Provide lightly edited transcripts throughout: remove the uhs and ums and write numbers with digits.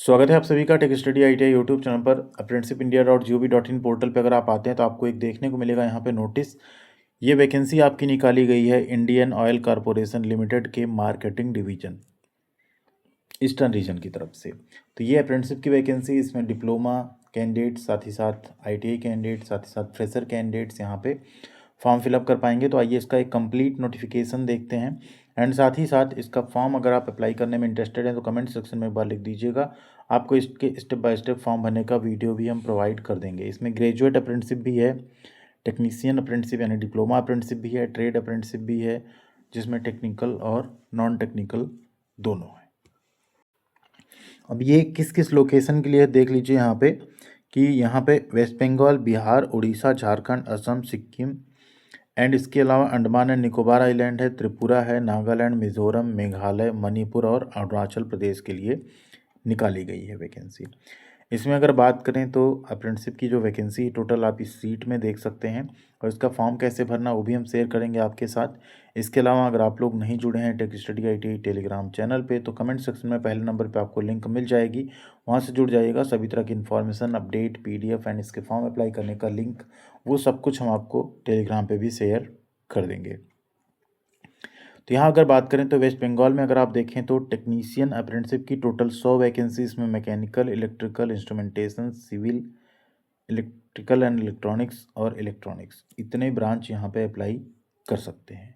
स्वागत है आप सभी का tech study ITI YouTube channel पर। apprenticeindia.gov.in पोर्टल पे अगर आप आते हैं तो आपको एक देखने को मिलेगा यहाँ पे नोटिस। ये वैकेंसी आपकी निकाली गई है इंडियन ऑयल कॉरपोरेशन लिमिटेड के मार्केटिंग डिवीजन ईस्टर्न रीजन की तरफ से। तो ये अप्रेंटिसशिप की वैकेंसी, इसमें डिप्लोमा कैंडिडेट, साथ ही साथ आईटीआई कैंडिडेट, साथ ही साथ फ्रेशर कैंडिडेट्स यहाँ पे फॉर्म फिलअप कर पाएंगे। तो आइए इसका एक कंप्लीट नोटिफिकेशन देखते हैं। एंड साथ ही साथ इसका फॉर्म अगर आप अप्लाई करने में इंटरेस्टेड हैं तो कमेंट सेक्शन में एक बार लिख दीजिएगा। आपको इसके स्टेप बाय स्टेप फॉर्म भरने का वीडियो भी हम प्रोवाइड कर देंगे। इसमें ग्रेजुएट अप्रेंटिसशिप भी है, टेक्नीशियन अप्रेंटिसशिप यानी डिप्लोमा अप्रेंटिसशिप भी है, ट्रेड अप्रेंटिसशिप भी है, जिसमें टेक्निकल और नॉन टेक्निकल दोनों है। अब ये किस किस लोकेशन के लिए देख लीजिए यहाँ पे कि यहाँ पे वेस्ट बंगाल, बिहार, उड़ीसा, झारखंड, असम, सिक्किम एंड इसके अलावा अंडमान एंड निकोबार आइलैंड है, त्रिपुरा है, नागालैंड, मिजोरम, मेघालय, मणिपुर और अरुणाचल प्रदेश के लिए निकाली गई है वैकेंसी। इसमें अगर बात करें तो अप्रेंटिसशिप की जो वैकेंसी टोटल आप इस सीट में देख सकते हैं, और इसका फॉर्म कैसे भरना वो भी हम शेयर करेंगे आपके साथ। इसके अलावा अगर आप लोग नहीं जुड़े हैं tech study ITI Telegram channel पे तो कमेंट सेक्शन में पहले नंबर पे आपको लिंक मिल जाएगी, वहाँ से जुड़ जाइएगा। सभी तरह की इन्फॉर्मेशन, अपडेट, पीडीएफ एंड इसके फॉर्म अप्लाई करने का लिंक, वो सब कुछ हम आपको टेलीग्राम पे भी शेयर कर देंगे। तो यहाँ अगर बात करें तो वेस्ट बंगाल में अगर आप देखें तो टेक्नीशियन अप्रेंटिसशिप की टोटल 100 वैकेंसी, इसमें mechanical, electrical, instrumentation, civil, electrical and electronics और इलेक्ट्रॉनिक्स, इतने ब्रांच यहाँ पे अप्लाई कर सकते हैं।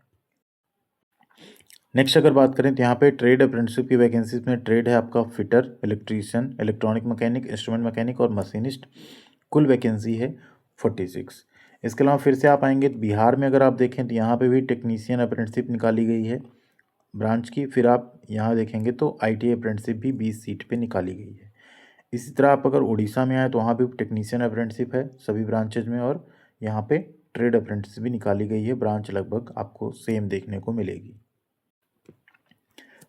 नेक्स्ट अगर बात करें तो यहाँ पे ट्रेड अप्रेंटिसशिप की वैकेंसीज में ट्रेड है आपका fitter, electrician, electronic mechanic, instrument mechanic और मशीनिस्ट। कुल वैकेंसी है 46। इसके अलावा फिर से आप आएंगे तो बिहार में अगर आप देखें तो यहाँ पे भी टेक्नीशियन अप्रेंटिसशिप निकाली गई है ब्रांच की। फिर आप यहाँ देखेंगे तो आईटीआई अप्रेंटिसशिप भी 20 सीट पे निकाली गई है। इसी तरह आप अगर उड़ीसा में आए तो वहाँ भी टेक्नीशियन अप्रेंटिसशिप है सभी ब्रांचेज में, और यहाँ पे ट्रेड अप्रेंटिसशिप भी निकाली गई है। ब्रांच लगभग आपको सेम देखने को मिलेगी।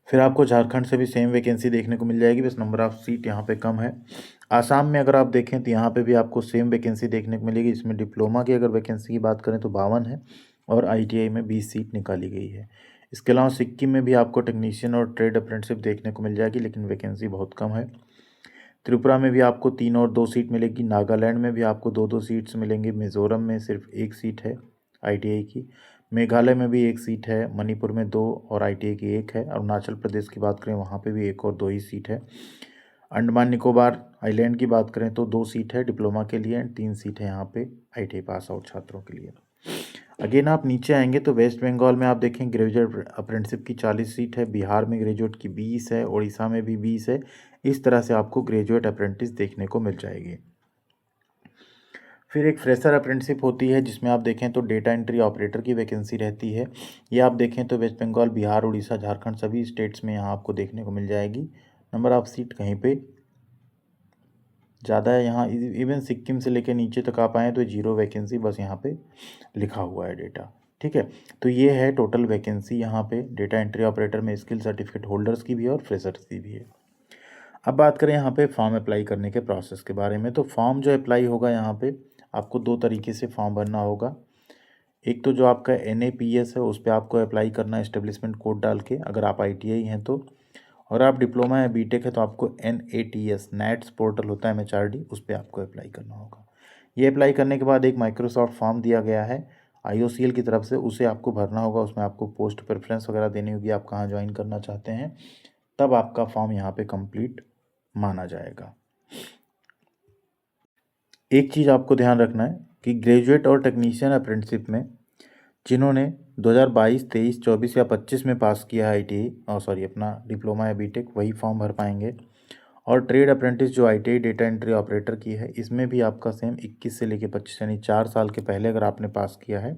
फिर आपको झारखंड से भी सेम वैकेंसी देखने को मिल जाएगी, बस नंबर ऑफ सीट यहाँ पे कम है। आसाम में अगर आप देखें तो यहाँ पे भी आपको सेम वैकेंसी देखने को मिलेगी। इसमें डिप्लोमा की अगर वैकेंसी की बात करें तो 52 है और आईटीआई में 20 सीट निकाली गई है। इसके अलावा सिक्किम में भी आपको टेक्नीशियन और ट्रेड अप्रेंटिसशिप देखने को मिल जाएगी, लेकिन वैकेंसी बहुत कम है। त्रिपुरा में भी आपको 3 और 2 सीट मिलेगी। नागालैंड में भी आपको 2-2 सीट्स मिलेंगे। मिज़ोरम में सिर्फ 1 सीट है आईटीआई की। मेघालय में भी 1 सीट है। मणिपुर में 2 और आईटीआई की 1 है। अरुणाचल प्रदेश की बात करें वहाँ पे भी 1 और 2 ही सीट है। अंडमान निकोबार आइलैंड की बात करें तो 2 सीट है डिप्लोमा के लिए एंड 3 सीट है यहाँ पे आईटीआई पास आउट छात्रों के लिए। अगेन आप नीचे आएंगे तो वेस्ट बंगाल में आप देखें ग्रेजुएट अप्रेंटिसशिप की 40 सीट है, बिहार में ग्रेजुएट की 20 है, उड़ीसा में भी 20 है। इस तरह से आपको ग्रेजुएट अप्रेंटिस देखने को मिल जाएगी। फिर एक फ्रेशर अप्रेंटिसशिप होती है जिसमें आप देखें तो डेटा एंट्री ऑपरेटर की वैकेंसी रहती है। ये आप देखें तो वेस्ट बंगाल, बिहार, उड़ीसा, झारखंड सभी स्टेट्स में यहाँ आपको देखने को मिल जाएगी। नंबर ऑफ सीट कहीं पे ज़्यादा है, यहाँ इवन सिक्किम से लेकर नीचे तक आप आएँ तो 0 वैकेंसी बस यहाँ पे लिखा हुआ है डेटा। ठीक है, तो ये है टोटल वैकेंसी यहाँ पे डेटा एंट्री ऑपरेटर में स्किल सर्टिफिकेट होल्डर्स की भी है और फ्रेशर्स की भी है। अब बात करें यहाँ पे फॉर्म अप्लाई करने के प्रोसेस के बारे में, तो फॉर्म जो अप्लाई होगा यहाँ पे आपको 2 तरीके से फॉर्म भरना होगा। एक तो जो आपका NAPS है उस पर आपको अप्लाई करना है एस्टेब्लिशमेंट कोड डाल के, अगर आप ITI हैं तो। और आप डिप्लोमा या बीटेक है तो आपको NATS नेट्स पोर्टल होता है MHRD, उस पर आपको अप्लाई करना होगा। ये अप्लाई करने के बाद एक माइक्रोसॉफ्ट फॉर्म दिया गया है IOCL की तरफ से, उसे आपको भरना होगा। उसमें आपको पोस्ट प्रेफरेंस वगैरह देनी होगी, आप कहाँ ज्वाइन करना चाहते हैं, तब आपका फॉर्म यहाँ पे कंप्लीट माना जाएगा। एक चीज़ आपको ध्यान रखना है कि ग्रेजुएट और टेक्नीशियन अप्रेंटिसशिप में जिन्होंने 2022, 23, 24 या 25 में पास किया है अपना डिप्लोमा या बीटेक, वही फॉर्म भर पाएंगे। और ट्रेड अप्रेंटिस जो ITI डेटा एंट्री ऑपरेटर की है, इसमें भी आपका सेम 21 से लेकर 25 यानी 4 साल के पहले अगर आपने पास किया है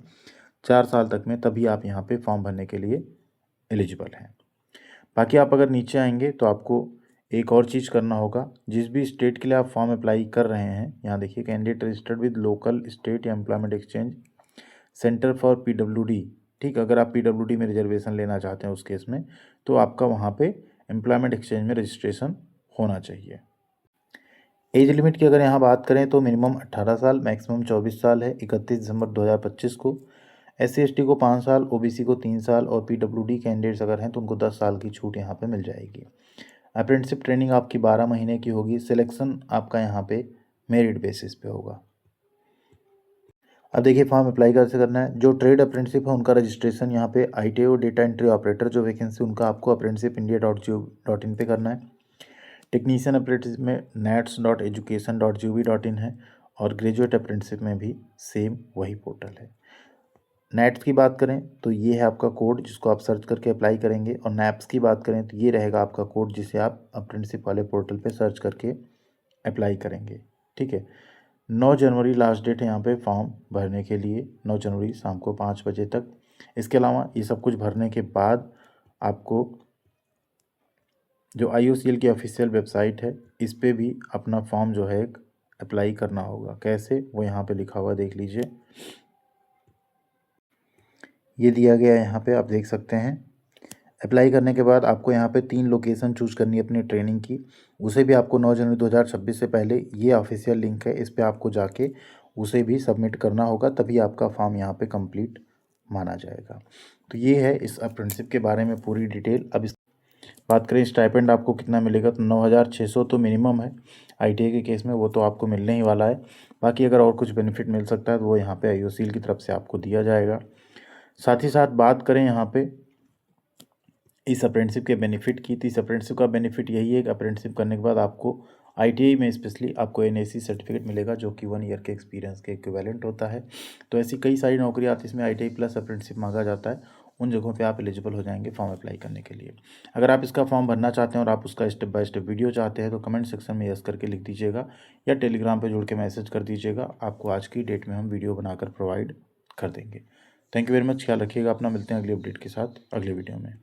4 साल तक में, तभी आप यहाँ पे फॉर्म भरने के लिए एलिजिबल हैं। बाकी आप अगर नीचे आएंगे तो आपको एक और चीज़ करना होगा। जिस भी स्टेट के लिए आप फॉर्म अप्लाई कर रहे हैं, यहाँ देखिए candidate registered with local state या employment exchange centre for PWD। ठीक, अगर आप PWD में रिजर्वेशन लेना चाहते हैं उस केस में, तो आपका वहाँ पे एम्प्लॉयमेंट एक्सचेंज में रजिस्ट्रेशन होना चाहिए। एज लिमिट की अगर यहाँ बात करें तो मिनिमम 18 साल, मैक्सिमम 24 साल है 31 दिसंबर 2025 को। SC/ST को 5 साल, OBC को 3 साल और PWD कैंडिडेट्स अगर हैं तो उनको 10 साल की छूट यहाँ पे मिल जाएगी। अप्रेंटिसशिप ट्रेनिंग आपकी 12 महीने की होगी। सिलेक्शन आपका यहाँ पे मेरिट बेसिस पे होगा। अब देखिए फॉर्म अप्लाई कैसे करना है। जो ट्रेड अप्रेंटिसशिप है उनका रजिस्ट्रेशन यहाँ पे ITI और डेटा एंट्री ऑपरेटर जो वैकेंसी उनका आपको apprenticeshipindia.gov.in पे करना है। टेक्नीशियन अप्रेंटिसशिप में nats.education.gov.in है और ग्रेजुएट अप्रेंटिसशिप में भी सेम वही पोर्टल है। नेट्स की बात करें तो ये है आपका कोड जिसको आप सर्च करके अप्लाई करेंगे, और नैप्स की बात करें तो ये रहेगा आपका कोड जिसे आप अप्रेंटिसशिप वाले पोर्टल पे सर्च करके अप्लाई करेंगे। ठीक है, 9 जनवरी लास्ट डेट है यहाँ पे फॉर्म भरने के लिए, 9 जनवरी शाम को 5 बजे तक। इसके अलावा ये सब कुछ भरने के बाद आपको जो IOCL की ऑफिशियल वेबसाइट है इस पे भी अपना फॉर्म जो है अप्लाई करना होगा। कैसे, वो यहाँ पे लिखा हुआ देख लीजिए, ये दिया गया है यहाँ पे, आप देख सकते हैं। अप्लाई करने के बाद आपको यहाँ पे 3 लोकेशन चूज करनी है अपनी ट्रेनिंग की। उसे भी आपको 9 जनवरी 2026 से पहले, ये ऑफिशियल लिंक है, इस पे आपको जाके उसे भी सबमिट करना होगा, तभी आपका फॉर्म यहाँ पे कंप्लीट माना जाएगा। तो ये है इस अप्रेंटिसशिप के बारे में पूरी डिटेल। अब इस बात करें स्टाइपेंड आपको कितना मिलेगा, तो 9,600 तो मिनिमम है ITI के केस में, वो तो आपको मिलने ही वाला है। बाकी अगर और कुछ बेनिफिट मिल सकता है तो वो यहाँ पे IOCL की तरफ से आपको दिया जाएगा। साथ ही साथ बात करें यहाँ पे इस अप्रेंटिसशिप के बेनिफिट की, तो इस अप्रेंटिसशिप का बेनिफिट यही है कि अप्रेंटिसशिप करने के बाद आपको ITI में स्पेशली आपको NAC सर्टिफिकेट मिलेगा जो कि 1 ईयर के एक्सपीरियंस के इक्विवेलेंट होता है। तो ऐसी कई सारी नौकरियाँ आती हैं इसमें ITI प्लस अप्रेंटिसशिप मांगा जाता है, उन जगहों पे आप एलिजिबल हो जाएंगे फॉर्म अप्लाई करने के लिए। अगर आप इसका फॉर्म भरना चाहते हैं और आप उसका स्टेप बाय स्टेप वीडियो चाहते हैं तो कमेंट सेक्शन में यस करके लिख दीजिएगा या टेलीग्राम पर जुड़ के मैसेज कर दीजिएगा, आपको आज की डेट में हम वीडियो बनाकर प्रोवाइड कर देंगे। थैंक यू वेरी मच, ख्याल रखिएगा अपना, मिलते हैं अगली अपडेट के साथ अगले वीडियो में।